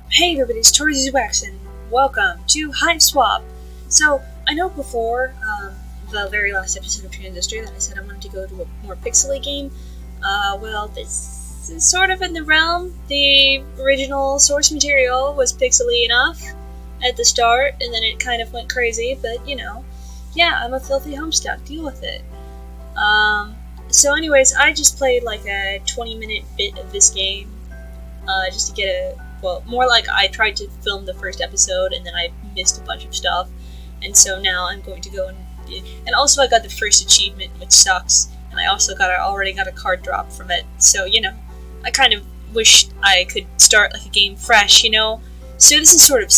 Hey everybody, it's Tori Wax and welcome to Hive Swap. So, I know before the very last episode of Transistor that I said I wanted to go to a more pixely game. Well, this is sort of in the realm. The original source material was pixely enough at the start, and then it kind of went crazy, but yeah, I'm a filthy homestuck, deal with it. So anyways, I just played like a 20-minute bit of this game, just to get more like I tried to film the first episode and then I missed a bunch of stuff, and so now I'm going to go and also I got the first achievement, which sucks, and I also already got a card drop from it, so I kind of wish I could start like a game fresh, So this is sort of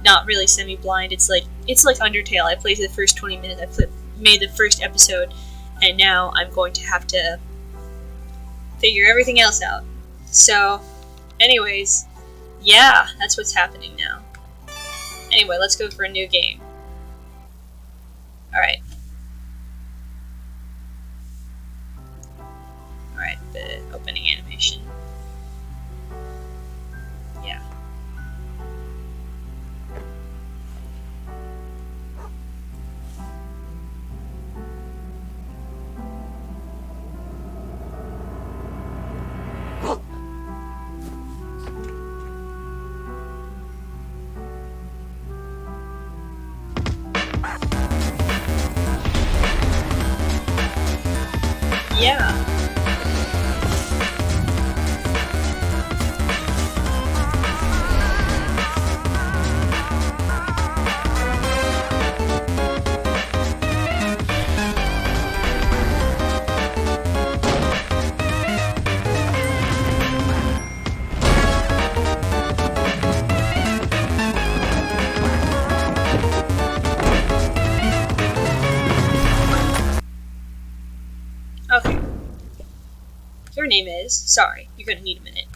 not really semi-blind. It's like Undertale. I played the first 20 minutes. I made the first episode, and now I'm going to have to figure everything else out. So, anyways, yeah, that's what's happening now. Anyway, let's go for a new game. Alright. Alright, the opening animation. Yeah. Yeah. Okay. Your name is... Sorry, you're gonna need a minute.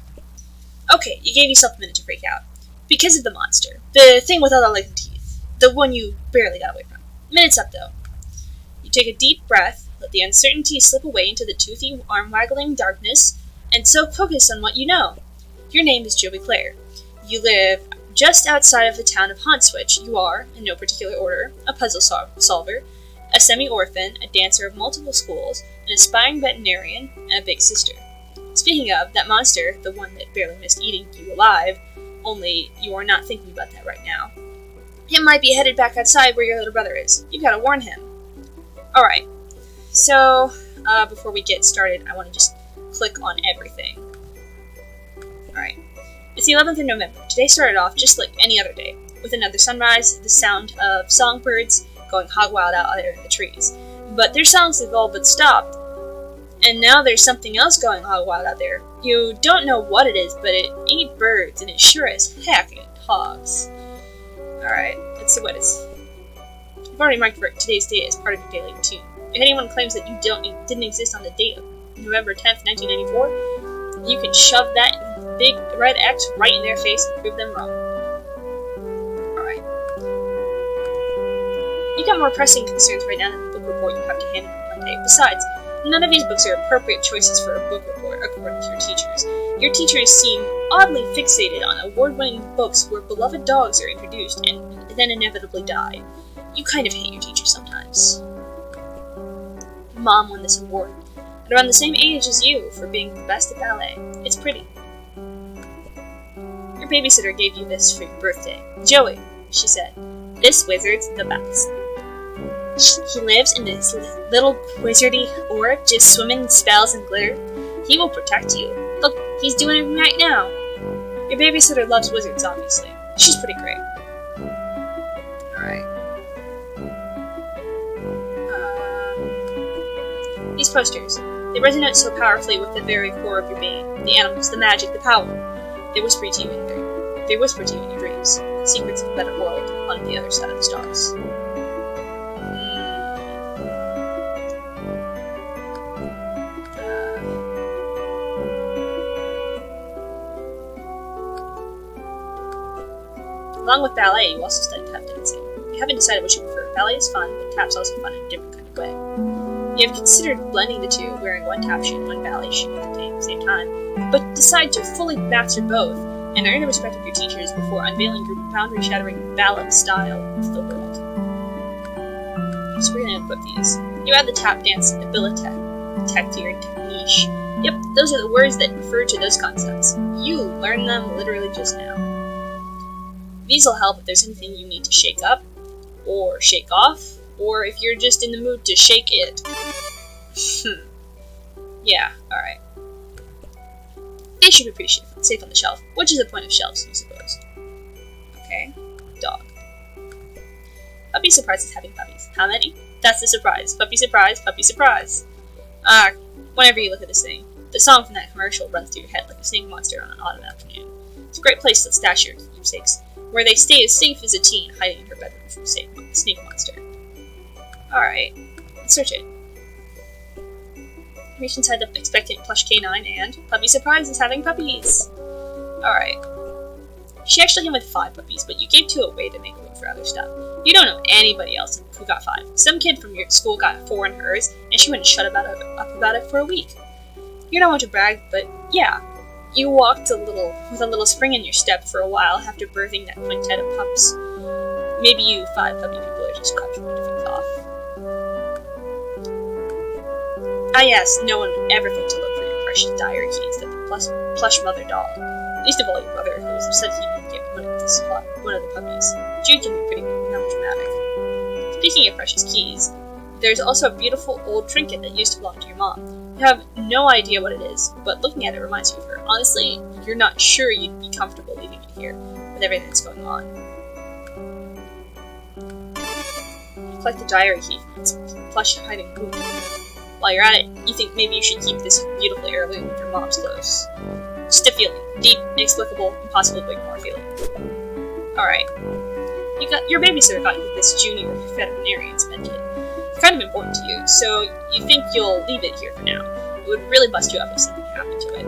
Okay, you gave yourself a minute to freak out. Because of the monster. The thing with all the legs and teeth. The one you barely got away from. Minute's up, though. You take a deep breath, let the uncertainty slip away into the toothy, arm-waggling darkness, and so focus on what you know. Your name is Joey Clare. You live just outside of the town of Haunswich. You are, in no particular order, a puzzle solver, a semi-orphan, a dancer of multiple schools, an aspiring veterinarian, and a big sister. Speaking of, that monster, the one that barely missed eating you alive, only you are not thinking about that right now. It might be headed back outside where your little brother is. You gotta warn him. Alright, so, before we get started, I want to just click on everything. Alright, it's the 11th of November. Today started off just like any other day, with another sunrise, the sound of songbirds going hog wild out there in the trees. But their songs have all but stopped, and now there's something else going hog wild out there. You don't know what it is, but it ain't birds, and it sure as heck ain't hogs. Alright, let's see what it is. I've already marked for today's date as part of your daily routine. If anyone claims that you didn't exist on the date of November 10th, 1994, you can shove that big red X right in their face and prove them wrong. Alright. You got more pressing concerns right now than the book report you have to hand in on Monday. Besides, none of these books are appropriate choices for a book report, according to your teachers. Your teachers seem oddly fixated on award-winning books where beloved dogs are introduced and then inevitably die. You kind of hate your teachers sometimes. Mom won this award, at around the same age as you, for being the best at ballet. It's pretty. Your babysitter gave you this for your birthday. Joey, she said, this wizard's the best. He lives in his little wizardy orb, just swimming in spells and glitter. He will protect you. Look, he's doing it right now. Your babysitter loves wizards, obviously. She's pretty great. Alright. These posters. They resonate so powerfully with the very core of your being. The animals, the magic, the power. They whisper to you in your dreams. Secrets of a better world on the other side of the stars. Along with ballet, you also study tap dancing. You haven't decided what you prefer. Ballet is fun, but tap's also fun in a different kind of way. You have considered blending the two, wearing one tap shoe and one ballet shoe at the same time, but decide to fully master both and earn the respect of your teachers before unveiling your boundary-shattering ballad style to the world. So we're going to equip these. You add the tap dance ability to your niche. Yep, those are the words that refer to those concepts. You learned them literally just now. These will help if there's anything you need to shake up, or shake off, or if you're just in the mood to shake it. Yeah, alright. They should be pretty safe on the shelf, which is the point of shelves, I suppose. Okay, dog. Puppy surprises having puppies. How many? That's the surprise. Puppy surprise, puppy surprise. Whenever you look at this thing, the song from that commercial runs through your head like a snake monster on an autumn afternoon. It's a great place to stash your keepsakes, where they stay as safe as a teen hiding in her bedroom from a snake monster. Alright, let's search it. Reach inside the expectant plush canine and puppy surprise is having puppies! Alright. She actually came with 5 puppies, but you gave 2 away to make room for other stuff. You don't know anybody else who got 5. Some kid from your school got 4 in hers, and she wouldn't shut up about it for a week. You don't want to brag, but yeah. You walked with a little spring in your step for a while after birthing that quintet of pups. Maybe you 5 puppy people are just cut from a different cloth. Ah yes, no one would ever think to look for your precious diary keys that the plush mother doll. Least of all your brother, who was upset he didn't get one of the puppies. Jude can be pretty melodramatic. Speaking of precious keys, there's also a beautiful old trinket that used to belong to your mom. You have no idea what it is, but looking at it reminds you of her. Honestly, you're not sure you'd be comfortable leaving it here, with everything that's going on. You collect the diary key from its plush hiding room. While you're at it, you think maybe you should keep this beautiful heirloom with your mom's clothes. Just a feeling. Deep, inexplicable, impossible to ignore feeling. Alright. Your babysitter got you this junior veterinarian's med kit. It's kind of important to you, so you think you'll leave it here for now. It would really bust you up if something happened to it.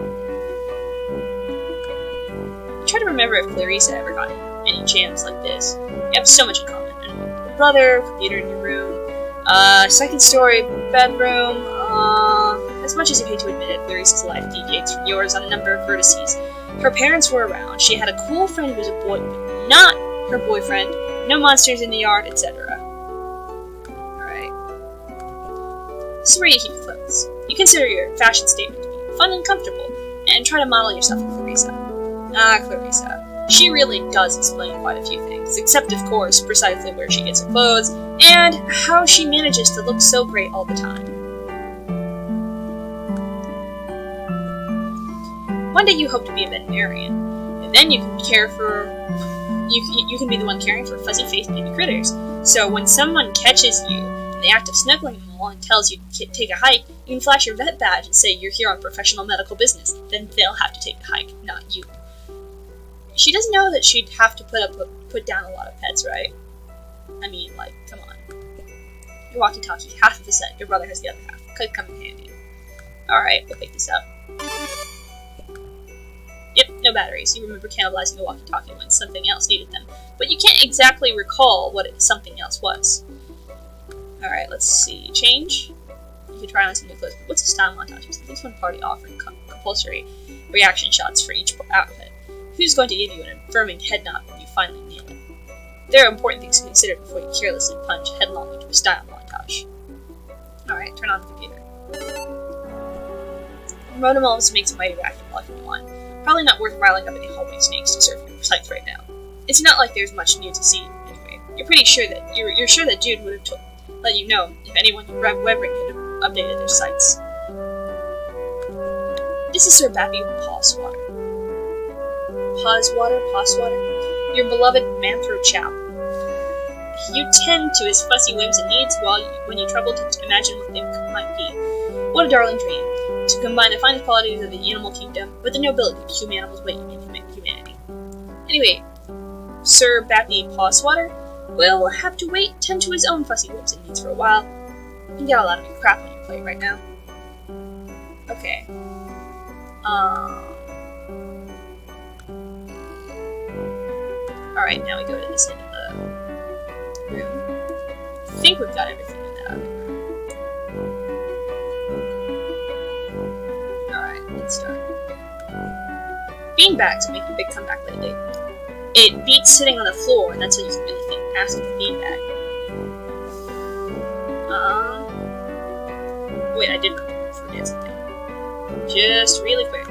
You try to remember if Clarissa ever got any jams like this. You have so much in common. A brother, computer in your room, second story bedroom. As much as you hate to admit it, Clarissa's life deviates from yours on a number of vertices. Her parents were around. She had a cool friend who was a boy, but not her boyfriend. No monsters in the yard, etc. Alright. This is where you keep your clothes. You consider your fashion statement to be fun and comfortable, and try to model yourself with Clarissa. Clarissa. She really does explain quite a few things, except, of course, precisely where she gets her clothes, and how she manages to look so great all the time. One day you hope to be a veterinarian, and then you can you can be the one caring for fuzzy-faced baby critters. So when someone catches you in the act of snuggling them all and tells you to take a hike, you can flash your vet badge and say you're here on professional medical business. Then they'll have to take the hike, not you. She doesn't know that she'd have to put down a lot of pets, right? I mean, like, come on. Your walkie-talkie, half of the set. Your brother has the other half. Could come in handy. Alright, we'll pick this up. Yep, no batteries. You remember cannibalizing the walkie-talkie when something else needed them, but you can't exactly recall what something else was. Alright, let's see. Change? You can try on some new clothes, but what's a style montage? At least one party offering compulsory reaction shots for each outfit. Who's going to give you an affirming head nod when you finally nail it? There are important things to consider before you carelessly plunge headlong into a style montage. Alright, turn on the computer. Modem almost makes a mighty racket while you on. Probably not worth riling up any hallway snakes to surf your sites right now. It's not like there's much new to see, anyway. You're sure that Jude would have let you know if anyone in Webring had updated their sites. This is Sir Bappy Pawswater. Pawswater? Your beloved Manthro Chow. You tend to his fussy whims and needs when you trouble to imagine what they might be. What a darling dream, to combine the finest qualities of the animal kingdom with the nobility of few animals wait in humanity. Anyway, Sir Bappy Pawswater will have to tend to his own fussy whims and needs for a while. You got a lot of crap on your plate right now. Okay. Alright, now we go to this end of the room. I think we've got everything in that other room. Alright, let's start. Beanbags are making a big comeback lately. It beats sitting on the floor, and that's what you can really think. Asking the beanbag. Wait, I did forget something. Just really quick.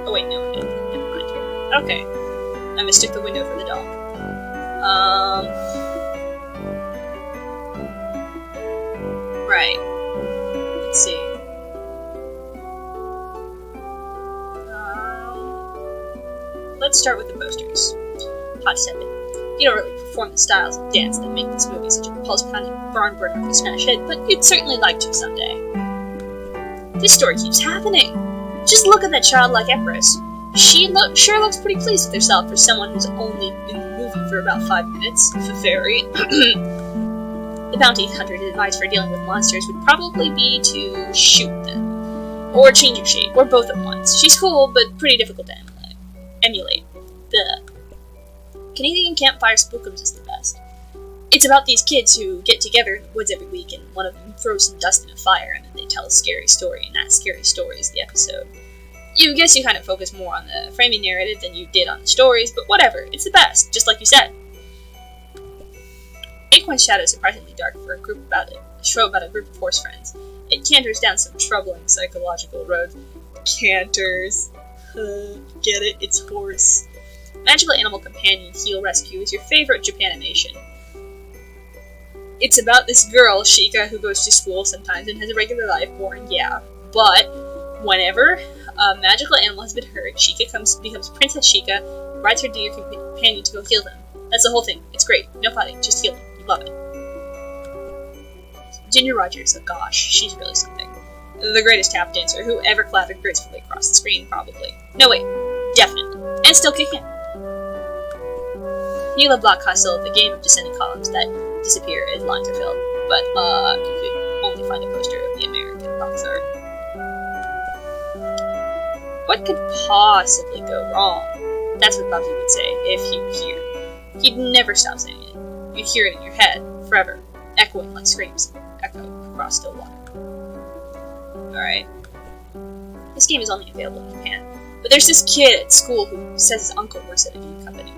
Oh wait, no, I didn't. Never mind. Okay. I mistook the window for the dog. Right. Let's see. Let's start with the posters. Hot 7. You don't really perform the styles of dance that make this movie such a pulse-pounding barn burner of a smash hit, but you'd certainly like to someday. This story keeps happening. Just look at that childlike empress. She sure looks pretty pleased with herself for someone who's only been in the movie for about 5 minutes. Fairy. The bounty hunter's advice for dealing with monsters would probably be to shoot them. Or change your shape, or both at once. She's cool, but pretty difficult to emulate. The Canadian Campfire Spookums is the best. It's about these kids who get together in the woods every week, and one of them throws some dust in a fire, and then they tell a scary story, and that scary story is the episode. You guess you kind of focus more on the framing narrative than you did on the stories, but whatever, it's the best, just like you said. Acorn's Shadow is surprisingly dark for a show about a group of horse friends. It canters down some troubling psychological roads. Canters. Get it? It's horse. Magical Animal Companion Heal Rescue is your favorite Japanimation. It's about this girl, Shika, who goes to school sometimes and has a regular life, boring, yeah. But whenever a magical animal has been hurt, Shika becomes Princess Shika, rides her dear companion to go heal them. That's the whole thing. It's great. No fighting, just healing. You love it. Ginger Rogers, oh gosh, she's really something. The greatest tap dancer who ever clattered gracefully across the screen, probably. No, wait. Definitely. And still kicking. You love Block Hustle, the game of descending columns that disappear as lines are filled, but you could only find a poster of the American box art. What could possibly go wrong? That's what Buffy would say if he were here. He'd never stop saying it. You'd hear it in your head, forever, echoing like screams echo across still water. Alright. This game is only available in Japan, but there's this kid at school who says his uncle works at a game company,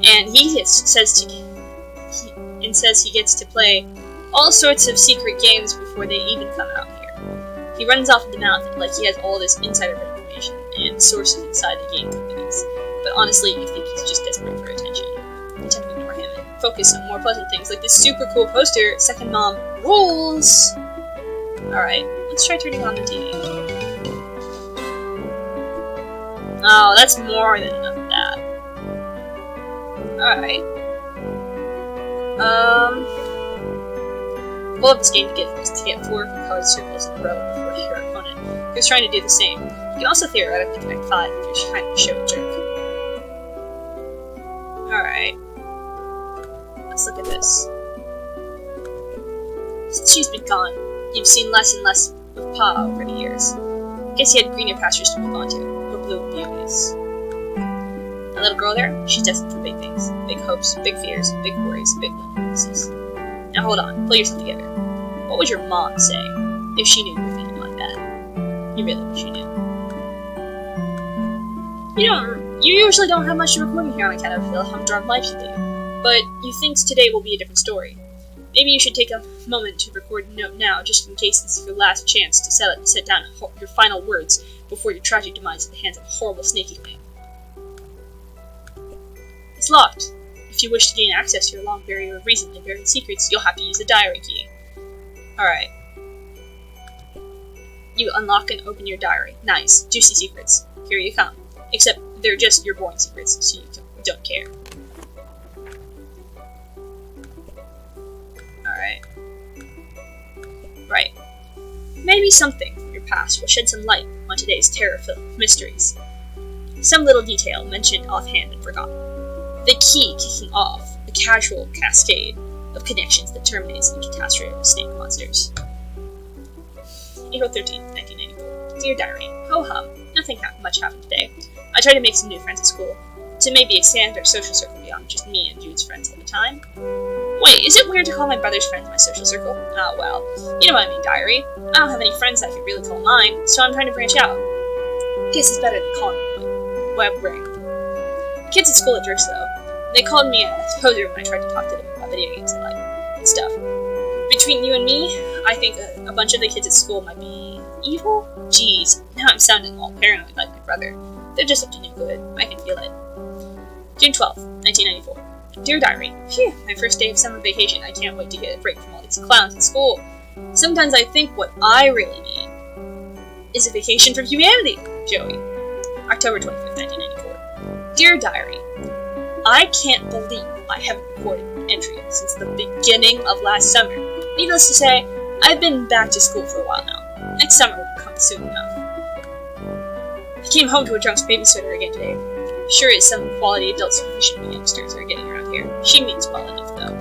and he says he gets to play all sorts of secret games before they even come out here. He runs off at the mouth like he has all this insider information and sources inside the game companies, but honestly, you think he's just desperate for attention. You tend to ignore him and focus on more pleasant things like this super cool poster, Second Mom Rules! Alright, let's try turning on the TV. Oh, that's more than enough of that. Alright. Pull up this game to get 4 card circles in a row before your opponent, who's trying to do the same. You can also theoretically connect 5 if you're trying to show a jerk. Alright. Let's look at this. Since she's been gone, you've seen less and less of Pa over the years. Guess he had greener pastures to move on to, or blue beauties. A little girl there, she's destined for big things. Big hopes, big fears, big worries, big lonelinesses. Now hold on, pull yourself together. What would your mom say if she knew you were thinking like that? You really wish you knew. You usually don't have much to record in here on account of the humdrum life you lead, but you think today will be a different story. Maybe you should take a moment to record a note now, just in case this is your last chance to set down your final words before your tragic demise at the hands of a horrible snaky thing. It's locked. If you wish to gain access to your long barrier of recently buried secrets, you'll have to use the diary key. Alright. You unlock and open your diary. Nice. Juicy secrets. Here you come. Except they're just your boring secrets, so you don't care. Alright. Right. Maybe something from your past will shed some light on today's terror-filled mysteries. Some little detail mentioned offhand and forgotten. The key kicking off a casual cascade of connections that terminates in catastrophe of snake monsters. April 13th, 1994. Dear Diary, ho-hum, nothing much happened today. I tried to make some new friends at school, to maybe expand our social circle beyond just me and Jude's friends at the time. Wait, is it weird to call my brother's friends my social circle? Ah, well, you know what I mean, Diary. I don't have any friends I could really call mine, so I'm trying to branch out. Guess it's better than calling them web ring. The kids at school are jerks, though. They called me a poser when I tried to talk to them about video games and, stuff. Between you and me, I think a bunch of the kids at school might be evil? Jeez, now I'm sounding all paranoid like my brother. They're just up to no good. I can feel it. June 12th, 1994. Dear Diary, phew, my first day of summer vacation. I can't wait to get a break from all these clowns at school. Sometimes I think what I really need is a vacation from humanity. Joey. October 25th, 1994. Dear Diary, I can't believe I haven't recorded an entry since the beginning of last summer. Needless to say, I've been back to school for a while now. Next summer will come soon enough. I came home to a drunk babysitter again today. Sure is some quality adult supervision youngsters are getting around here. She means well enough, though.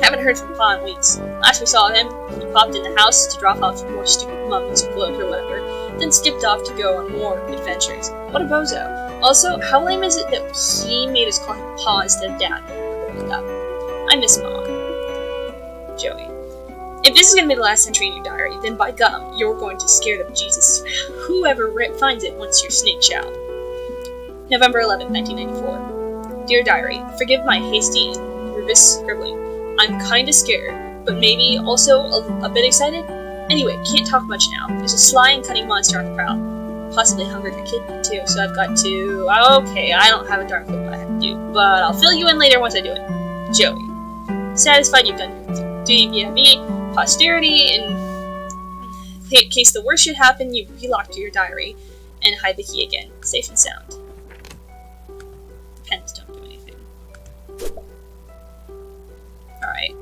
Haven't heard from Pa in weeks. Last we saw him, he popped in the house to drop off more stupid mummies or globes or whatever, then skipped off to go on more adventures. What a bozo. Also, how lame is it that he made us call him Pa instead of Dad when we were up? I miss Mom. Joey. If this is going to be the last entry in your diary, then by gum, you're going to scare the bejesus whoever finds it once you're snaked out. November 11th, 1994. Dear Diary, forgive my hasty and nervous scribbling. I'm kinda scared, but maybe also a bit excited? Anyway, can't talk much now. There's a sly and cunning monster on the prowl. Possibly hungry for kidney too, so I've got to... Okay, I don't have a darn clue what I have to do, but I'll fill you in later once I do it. Joey. Satisfied you've done your duty via me, posterity, and in case the worst should happen, you relock your diary and hide the key again, safe and sound. Pens don't do anything. Alright.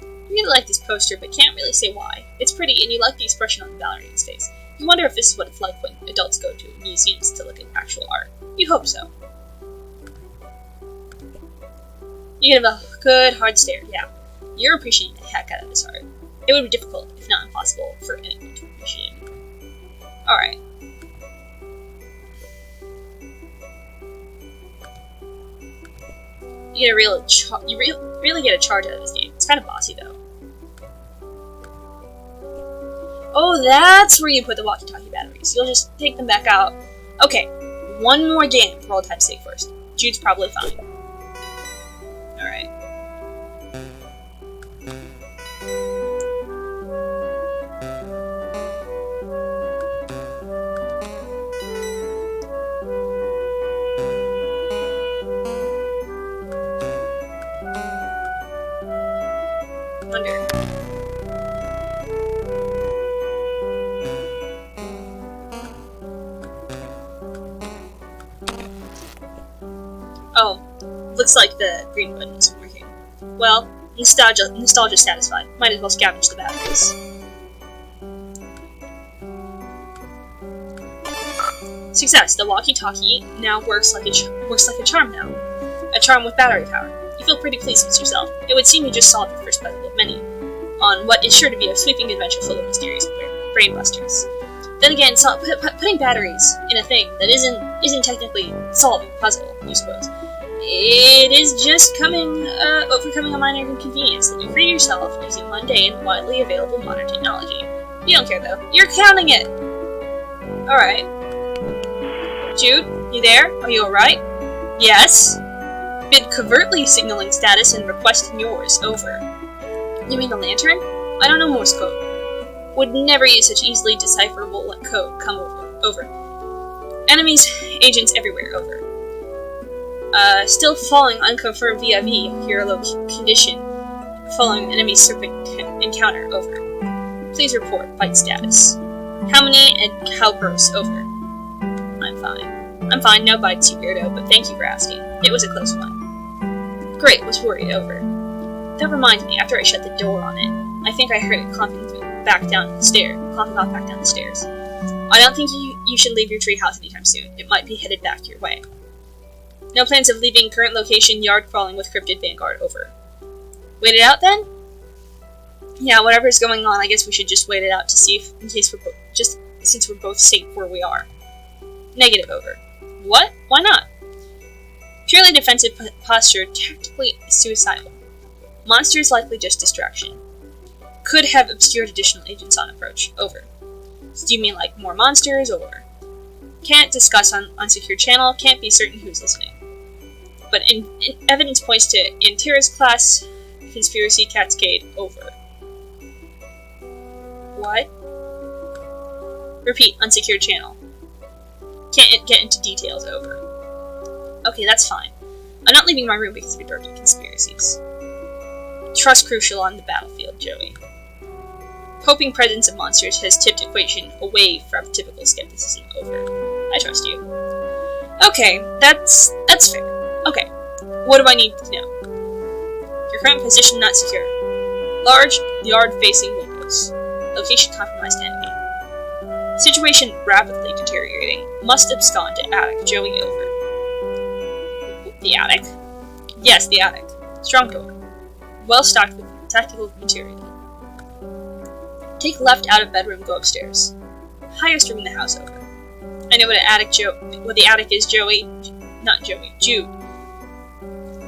I really like this poster, but can't really say why. It's pretty, and you like the expression on the ballerina's face. You wonder if this is what it's like when adults go to museums to look at actual art. You hope so. You give a good, hard stare, yeah. You're appreciating the heck out of this art. It would be difficult, if not impossible, for anyone to appreciate it. Alright. You get really get a charge out of this game. It's kind of bossy, though. Oh, that's where you put the walkie-talkie batteries. You'll just take them back out. Okay, one more game for old time's sake first. Jude's probably fine. Alright. Oh, looks like the green button isn't working. Well, nostalgia satisfied. Might as well scavenge the batteries. Success. The walkie-talkie now works like a charm now. A charm with battery power. You feel pretty pleased with yourself. It would seem you just solved your first puzzle of many, on what is sure to be a sweeping adventure full of mysterious brainbusters. Then again, putting batteries in a thing that isn't technically solving a puzzle, you suppose. It is just overcoming a minor inconvenience that you create yourself using mundane, widely available modern technology. You don't care though. You're counting it! Alright. Jude, you there? Are you alright? Yes? Been covertly signaling status and requesting yours. Over. You mean the lantern? I don't know Morse code. Would never use such easily decipherable code. Come over. Enemies, agents everywhere. Over. Still falling unconfirmed VIV. Hero condition. Following enemy serpent encounter. Over. Please report. Fight status. How many and how gross? Over. I'm fine. I'm fine. No bites, you weirdo, but thank you for asking. It was a close one. Great. Was worried. Over. That reminds me, after I shut the door on it, I think I heard it clomping back down the stairs. I don't think you should leave your treehouse anytime soon. It might be headed back your way. No plans of leaving current location, yard crawling with cryptid vanguard. Over. Wait it out then? Yeah, whatever's going on, I guess we should just wait it out to see since we're both safe where we are. Negative. Over. What? Why not? Purely defensive posture, tactically suicidal. Monsters likely just distraction. Could have obscured additional agents on approach. Over. So do you mean like more monsters, or can't discuss on unsecure channel, can't be certain who's listening. But evidence points to Antira's class conspiracy cascade over. What? Repeat, unsecure channel. Can't get into details, over. Okay, that's fine. I'm not leaving my room because of your dirty conspiracies. Trust crucial on the battlefield, Joey. Hoping presence of monsters has tipped equation away from typical skepticism, over. I trust you. Okay, that's fair. Okay, what do I need to know? Your current position not secure. Large, yard-facing windows. Location compromised enemy. Situation rapidly deteriorating. Must abscond to attic, Joey, over. The attic? Yes, the attic. Strong door. Well stocked with tactical material. Take left out of bedroom, go upstairs. Highest room in the house, over. I know what the attic is, Joey. Not Joey, Jude.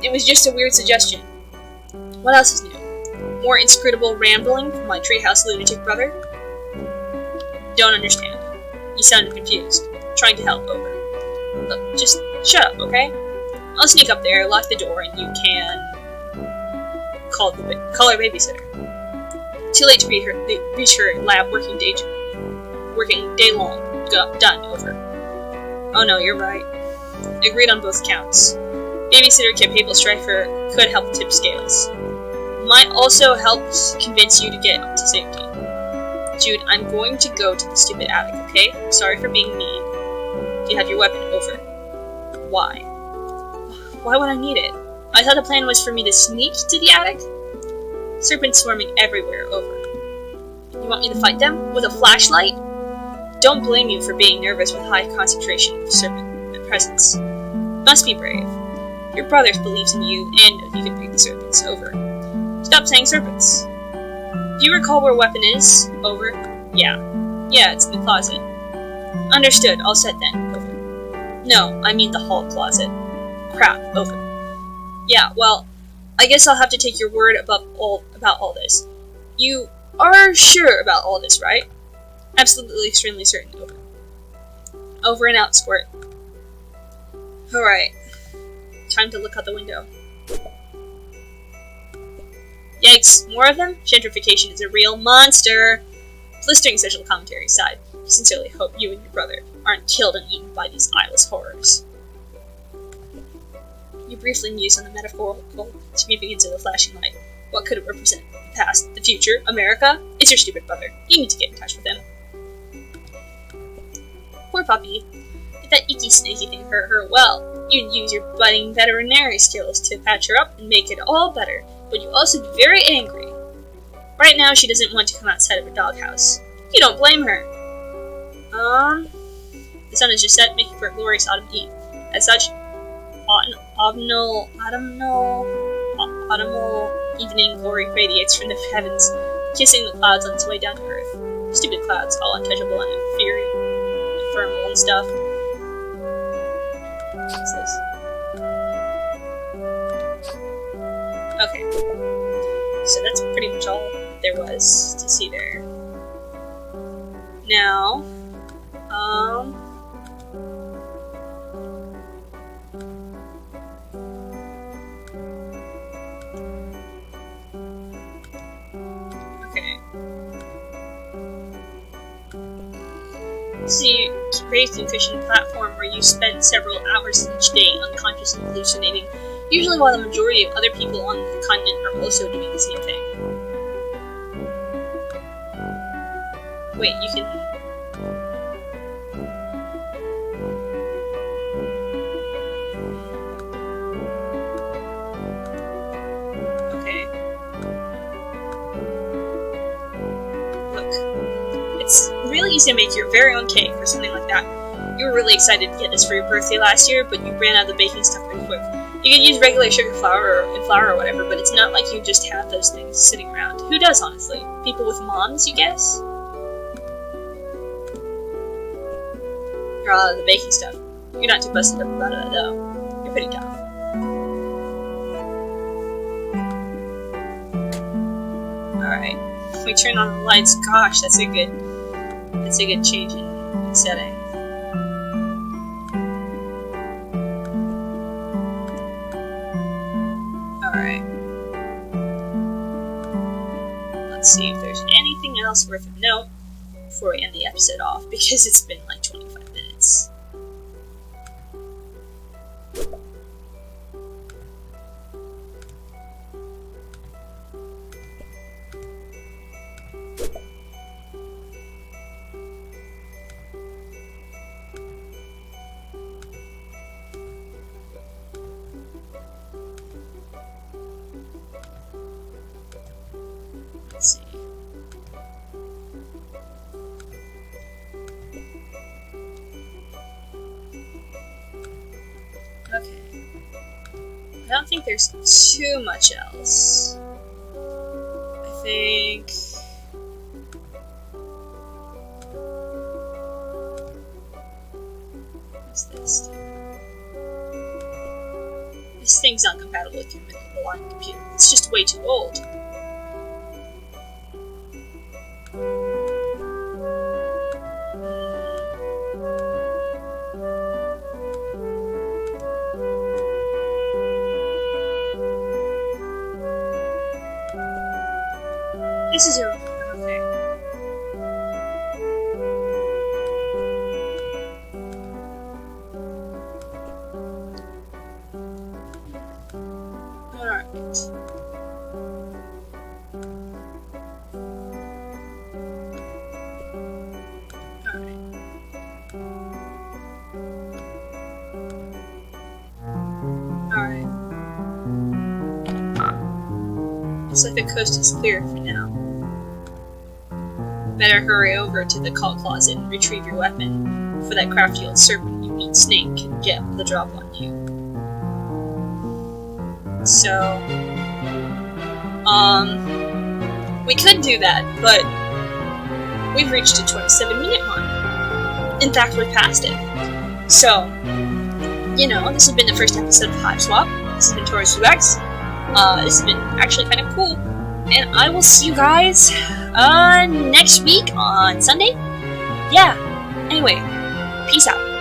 It was just a weird suggestion. What else is new? More inscrutable rambling from my treehouse lunatic brother? Don't understand. You sounded confused. Trying to help, over. Look, just shut up, okay? I'll sneak up there, lock the door, and you can call our babysitter. Too late to reach her lab working day long. Done, over. Oh no, you're right. Agreed on both counts. Babysitter Kip Strifer could help tip scales. Might also help convince you to get to safety. Jude, I'm going to go to the stupid attic, okay? Sorry for being mean. Do you have your weapon, over? Why? Why would I need it? I thought the plan was for me to sneak to the attic? Serpents swarming everywhere, over. You want me to fight them? With a flashlight? Don't blame you for being nervous with high concentration of serpent presence. Must be brave. Your brother believes in you and knows you can beat the serpents, over. Stop saying serpents. Do you recall where weapon is? Over. Yeah, it's in the closet. Understood, all set then, over. No, I mean the hall closet. Crap, over. Yeah, well, I guess I'll have to take your word about all this. You are sure about all this, right? Absolutely, extremely certain, over. Over and out, Squirt. Alright. Time to look out the window. Yikes, more of them? Gentrification is a real monster! Blistering social commentary aside, I sincerely hope you and your brother aren't killed and eaten by these eyeless horrors. You briefly muse on the metaphorical significance of the flashing light. What could it represent? The past, the future, America? It's your stupid brother. You need to get in touch with him. Poor puppy. If that icky snaky thing hurt her, well, you'd use your budding veterinary skills to patch her up and make it all better, but you also be very angry. Right now, she doesn't want to come outside of her doghouse. You don't blame her. The sun is just set, making for a glorious autumn eve. As such, autumnal evening glory radiates from the heavens, kissing the clouds on its way down to earth. Stupid clouds, all untouchable and ephemeral and stuff. What's this? Okay. So that's pretty much all there was to see there. Now, okay. See, raised and cushioned platform where you spend several hours each day unconscious and hallucinating, usually while the majority of other people on the continent are also doing the same thing. Wait, you can... Okay. Look. It's really easy to make your very own cake or something like that. You were really excited to get this for your birthday last year, but you ran out of the baking stuff pretty quick. You can use regular sugar flour and flour or whatever, but it's not like you just have those things sitting around. Who does, honestly? People with moms, you guess? You're all out of the baking stuff. You're not too busted up about it, though. You're pretty tough. Alright. We turn on the lights. Gosh, that's a good That's a good change in setting. Alright. Let's see if there's anything else worth of note before we end the episode off, because it's been like 25 minutes. Let's see. Okay. I don't think there's too much else. I think... What's this? This thing's not compatible with your maligned computer. It's just way too old. This is a... okay. Alright. Alright. Looks like the coast is clear for now. Better hurry over to the call closet and retrieve your weapon before that crafty old serpent you meet Snake can get the drop on you. So, we could do that, but we've reached a 27-minute mark. In fact, we've passed it. So, you know, this has been the first episode of Hive Swap. This has been Taurus UX. This has been actually kind of cool. And I will see you guys next week on Sunday. Yeah. Anyway, peace out.